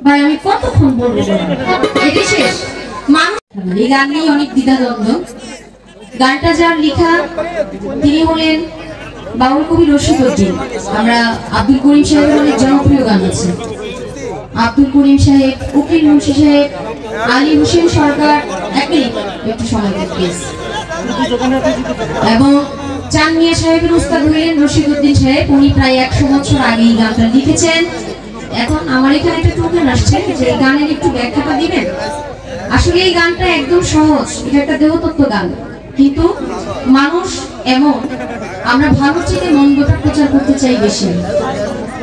ভাই আমি কতক্ষণ বলবো, এটাই শেষ। মানুষ এই গান নিয়ে অনেক দ্বিধাদ্বন্দ্ব। গানটা যার লেখা তিনি হলেন বাউল কবি রশিদ উদ্দিন। আমরা আব্দুল করিম সাহেবের অনেক জনপ্রিয় গান আছে, আব্দুল করিম সাহেব, উকিল মুন্সি সাহেব, আলী হোসেন সরকার, একটু সময় দেন প্লিজ। এবং চান মিয়া সাহেবের উস্তাদ হলেন রশিদ উদ্দিন সাহেব। উনি প্রায় 100 বছর আগে এই গানটা লিখেছেন। এখন আমার এখানে একটা টোকেন আসছে যে এই গানের একটু ব্যাখ্যাটা দিবেন। আসলে এই গানটা একদম সহজ, এটা একটা দেহতত্ত্ব গান, কিন্তু মানুষ এমন আমরা ভালো চেয়ে মন্দটা প্রচার করতে চাই বেশি।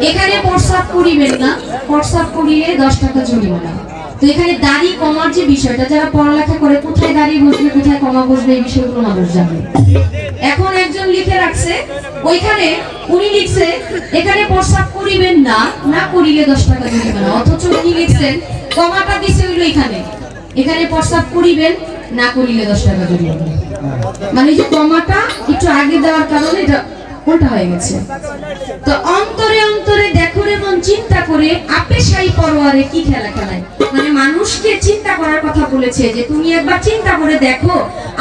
এখানে প্রস্তাব করিবেন না, প্রস্তাব করিলে 10 টাকা জরিমানা। তো এখানে দাড়ি কমার যে বিষয়টা, যারা পড়ালেখা করে কোথায় দাড়ি বসবে কোথায় কমা বসবে এই বিষয়গুলো মানুষ জানে। এখন একজন লিখে রাখছে ওইখানে, উনি লিখছে এখানে প্রস্তাব করিবেন না, না করিলে 10 টাকা জরিমানা। অথচ উনি লিখছেন কমাটা দিছে হইলো এখানে প্রস্তাব করিবেন না করিলে 10 টাকা জরিমানা। মানে যে কমাটা একটু আগে দেওয়ার কারণে এটা উল্টা হয়ে গেছে। তো অন্তরে অন্তরে দেখো রে মন চিন্তা করে আপে সাই পরোয়ারে কি খেলা খেলায়। মানে মানুষকে চিন্তা করার কথা বলেছে যে তুমি একবার চিন্তা করে দেখো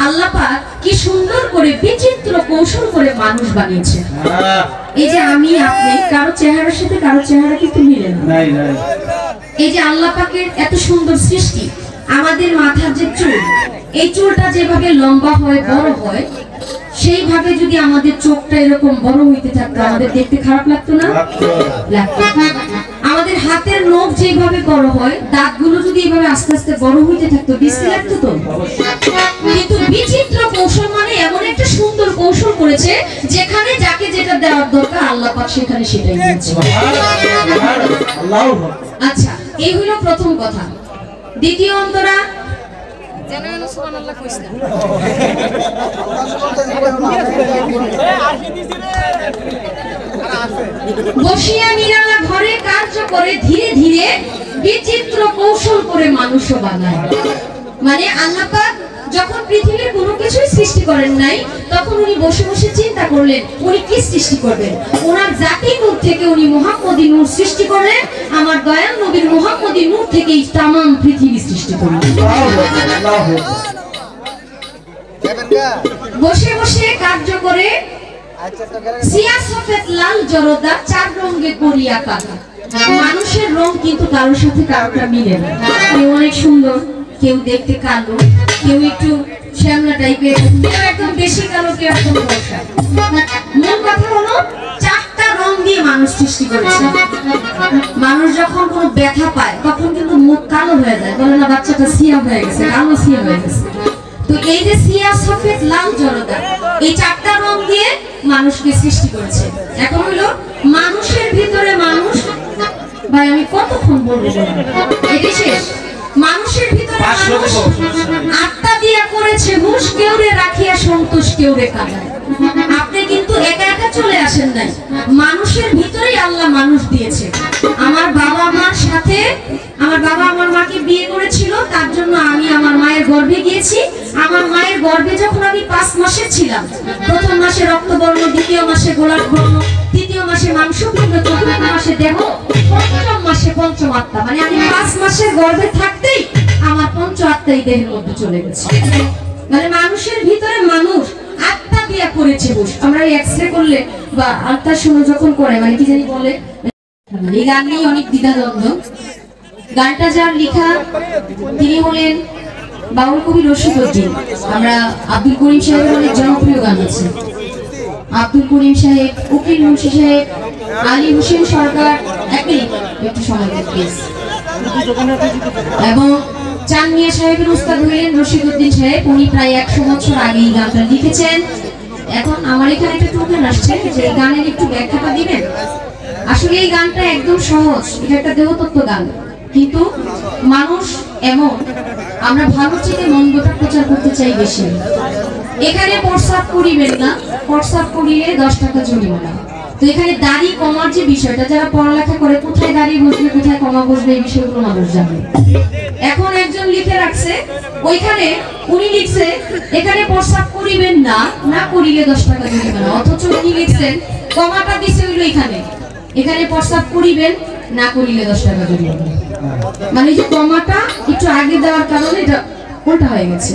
আল্লাহ পাক কি সুন্দর করে বিচিত্র কৌশল করে মানুষ বানিয়েছে। এই যে আমি আপনি কারো চেহারার সাথে কারো চেহারা কিন্তু মিলে না। এই যে আল্লাহ পাকের এত সুন্দর সৃষ্টি, আমাদের মাথার যে চুল, এই চুলটা যেভাবে লম্বা হয় বড় হয়, সেইভাবে যদি আমাদের চোখটা এরকম বড় হইতে থাকতো আমাদের দেখতে খারাপ লাগতো না? লাগতো। আমাদের হাতের নখ যেভাবে বড় হয়, দাঁতগুলো যদি এইভাবে আস্তে আস্তে বড় হইতে থাকতো বিশ্রী লাগতো তো? কিন্তু বিচিত্র কৌশল মানে এমন একটা সুন্দর কৌশল করেছে যেখানে যাকে যেটা দেওয়ার দরকার আল্লাহ পাক সেখানে সেটাই দিয়েছে। আচ্ছা, এই হলো প্রথম কথা। দ্বিতীয় অন্তরা বসিয়া নিরালা ঘরে কার্য করে ধীরে ধীরে বিচিত্র কৌশল করে মানুষও বানায়। মানে আল্লাহ পাক যখন পৃথিবীর কোনো কিছুই সৃষ্টি করেন নাই, তখন উনি বসে বসে চিন্তা করলেন উনি কি সৃষ্টি করবেন। ওনার জাতি নূর থেকে উনি মুহাম্মদী নূর সৃষ্টি করলেন। আমার দয়াল নবীর মুহাম্মদী নূর থেকেই তামাম পৃথিবী সৃষ্টি করলেন। বসে বসে কার্য করে সিয়া সফেদ লাল জরদা 4 রঙে করিয়া কাটা। মানুষের রং কিন্তু কারোর সাথে কারোটা মিলে না। কেউ অনেক সুন্দর, কেউ দেখতে কালো, কেউ একটু শ্যামলা টাইপের, কেউ একদম বেশি কালো, কেউ একদম ফর্সা। মূল কথা হলো 4টা রং দিয়ে মানুষ সৃষ্টি করেছে। মানুষ যখন কোনো ব্যথা পায় তখন কিন্তু মুখ কালো হয়ে যায়, বলে না বাচ্চাটা সিয়া হয়ে গেছে, কালো সিয়া হয়ে গেছে। তো এই যে সিয়া সফেদ লাল জরদা, এই 4টা রং দিয়ে মানুষকে সৃষ্টি করেছে। এখন হলো মানুষের ভিতরে মানুষ। ভাই আমি কতক্ষণ বলবো, এটাই শেষ। মানুষের ভিতরে আত্মা দিয়া করেছে হুশ, কেউ রে রাখিয়া সন্তোষ, কেউ রে কাঁদায়। আপনি কিন্তু একা একা চলে আসেন নাই, মানুষের ভিতরেই আল্লাহ মানুষ দিয়েছে। আমার বাবা মার সাথে, আমার বাবা আমার মাকে বিয়ে করেছিল, তার জন্য আমি আমার মায়ের গর্ভে গিয়েছি। আমার মায়ের গর্ভে যখন আমি 5 মাসের ছিলাম, প্রথম মাসে রক্তবর্ণ, দ্বিতীয় মাসে গোলাপ বর্ণ, তৃতীয় মাসে মাংসপিণ্ড, চতুর্থ মাসে দেহ, পঞ্চম মাসে পঞ্চম আত্মা। মানে আমি 5 মাসের গর্ভে থাকতেই আমার পঞ্চ আত্মাই দেহের মধ্যে চলে গেছে। মানে মানুষের ভিতরে মানুষ আত্মা দিয়া করেছে হুশ। আমরা এক্সরে করলে বা আল্ট্রাসাউন্ড যখন করে, মানে কি জানি বলে, এই গান নিয়ে অনেক দ্বিধাদ্বন্দ্ব। গানটা যার লেখা তিনি হলেন বাউল কবি রশিদ উদ্দিন। আমরা আব্দুল করিম সাহেবের অনেক জনপ্রিয় গান আছে, আব্দুল করিম সাহেব, উকিল মুন্সি সাহেব, আলী হোসেন সরকার, একটু সময় দেন প্লিজ। এবং চান মিয়া সাহেবের উস্তাদ হলেন রশিদ উদ্দিন সাহেব। উনি প্রায় 100 বছর আগে এই গানটা লিখেছেন। এখন আমার এখানে একটা টোকেন আসছে যে এই গানের একটু ব্যাখ্যাটা দিবেন। আসলে এই গানটা একদম সহজ, এটা একটা দেহতত্ত্ব গান, কিন্তু মানুষ এমন আমরা ভালো চেয়ে মন্দটা প্রচার করতে চাই বেশি। এখানে প্রস্তাব করিবেন না, প্রস্তাব করিলে 10 টাকা জরিমানা। তো এখানে দাড়ি কমার যে বিষয়টা, যারা পড়ালেখা করে কোথায় দাড়ি বসবে কোথায় কমা বসবে এই বিষয়গুলো মানুষ জানে। এখন একজন লিখে রাখছে ওইখানে, উনি লিখছে এখানে প্রস্তাব করিবেন না, না করিলে 10 টাকা জরিমানা। অথচ উনি লিখছেন কমাটা দিছে হইলো এখানে প্রস্তাব করিবেন না করিলে 10 টাকা জরিমানা। মানে এই যে কমাটা একটু আগে দেওয়ার কারণে এটা উল্টা হয়ে গেছে।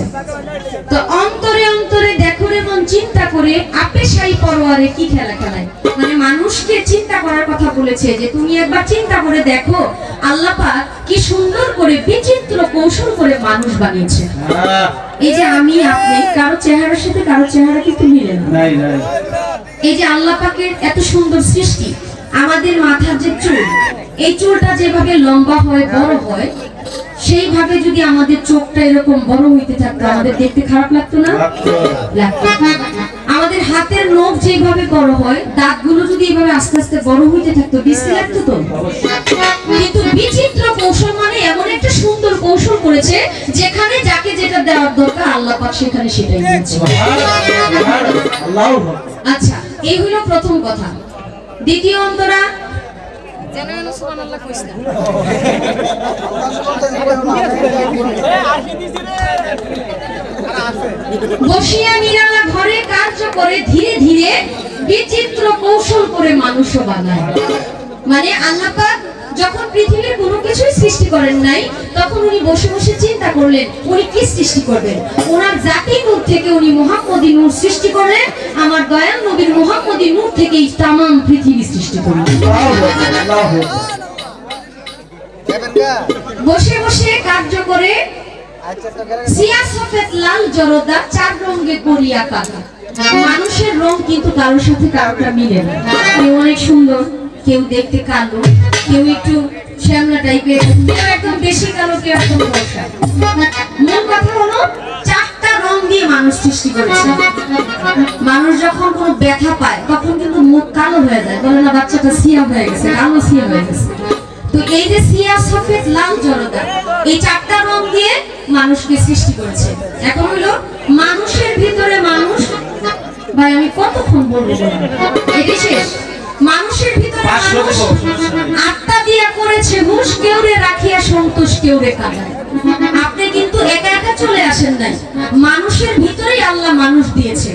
তো অন্তরে অন্তরে দেখো রে মন চিন্তা করে আপে সাই পরোয়ারে কি খেলা খেলায়, মানে মানুষকে চিন্তা করার কথা বলেছে যে তুমি একবার চিন্তা করে দেখো আল্লাহ পাক কি সুন্দর করে বিচিত্র কৌশল করে মানুষ বানিয়েছে। এই যে আমি আপনি কারো চেহারার সাথে কারো চেহারা কিন্তু মিলে না। এই যে আল্লাহ পাকের এত সুন্দর সৃষ্টি, আমাদের মাথার যে চুল, এই চুলটা যেভাবে লম্বা হয় বড় হয়, সেইভাবে যদি আমাদের চোখটা এরকম বড় হইতে থাকতো আমাদের দেখতে খারাপ লাগতো না? লাগতো। আমাদের হাতের নখ যেভাবে বড় হয়, দাঁতগুলো যদি এইভাবে আস্তে আস্তে বড় হইতে থাকতো বিশ্রী লাগতো তো? কিন্তু বিচিত্র কৌশল মানে এমন একটা সুন্দর কৌশল করেছে যেখানে যাকে যেটা দেওয়ার দরকার আল্লাহ পাক সেখানে সেটাই দিয়েছে। আচ্ছা, এই হলো প্রথম কথা। দ্বিতীয় অন্তরা বসিয়া নিরালা ঘরে কার্য করে ধীরে ধীরে বিচিত্র কৌশল করে মানুষও বানায়। মানে আল্লাহ পাক যখন পৃথিবীর কোনো কিছুই সৃষ্টি করেন নাই, তখন উনি বসে বসে চিন্তা করলেন উনি কি সৃষ্টি করবেন। ওনার জাতি নূর থেকে উনি মুহাম্মদী নূর সৃষ্টি করলেন, আমার দয়াল নবীর মুহাম্মদী নূর থেকেই তামাম পৃথিবী সৃষ্টি করলেন। বসে বসে কার্য করে সিয়া সফেদ লাল জরদা 4 রঙে করিয়া কাটা। মানুষের রং কিন্তু কারোর সাথে কারোটা মিলে না। কেউ অনেক সুন্দর, কেউ দেখতে কালো, কেউ একটু শ্যামলা টাইপের, কেউ একদম বেশি কালো, কেউ একদম ফর্সা। মূল কথা হলো 4টা রং দিয়ে মানুষ সৃষ্টি করেছে। মানুষ যখন কোনো ব্যথা পায় তখন কিন্তু মুখ কালো হয়ে যায়, বলে না বাচ্চাটা সিয়া হয়ে গেছে, কালো সিয়া হয়ে গেছে। তো এই যে সিয়া সফেদ লাল জরদা, এই 4টা রং দিয়ে মানুষকে সৃষ্টি করেছে। এখন হলো মানুষের ভিতরে মানুষ, ভাই আমি কতক্ষণ বলবো, এটি শেষ। মানুষের ভিতরে মানুষ আত্মা দিয়া করেছে হুশ, কেউরে রাখিয়া সন্তোষ কেউরে কাঁদায়। আপনি কিন্তু একা একা চলে আসেন নাই, মানুষের ভিতরেই আল্লাহ মানুষ দিয়েছে।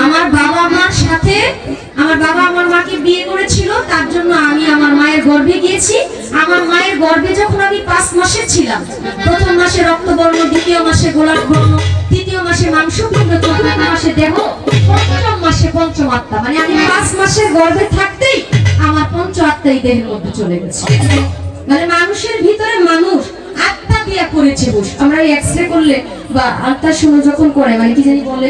আমার বাবা মার সাথে, আমার বাবা আমার মাকে বিয়ে করেছিল, তার জন্য আমি আমার মায়ের গর্ভে গিয়েছি। আমার মায়ের গর্ভে যখন আমি 5 মাসের ছিলাম, প্রথম মাসে রক্তবর্ণ, দ্বিতীয় মাসে গোলাপ বর্ণ, তৃতীয় মাসে মাংসপিণ্ড, চতুর্থ মাসে দেহ, পঞ্চম মাসে পঞ্চম আত্মা। মানে আমি 5 মাসের গর্ভে থাকতেই আমার পঞ্চ আত্মাই দেহের মধ্যে চলে গেছে। মানে মানুষের ভিতরে মানুষ আত্মা দিয়া করেছে হুশ। আমরা এক্সরে করলে বা আত্মা শুনে যখন করে, মানে কি জানি বলে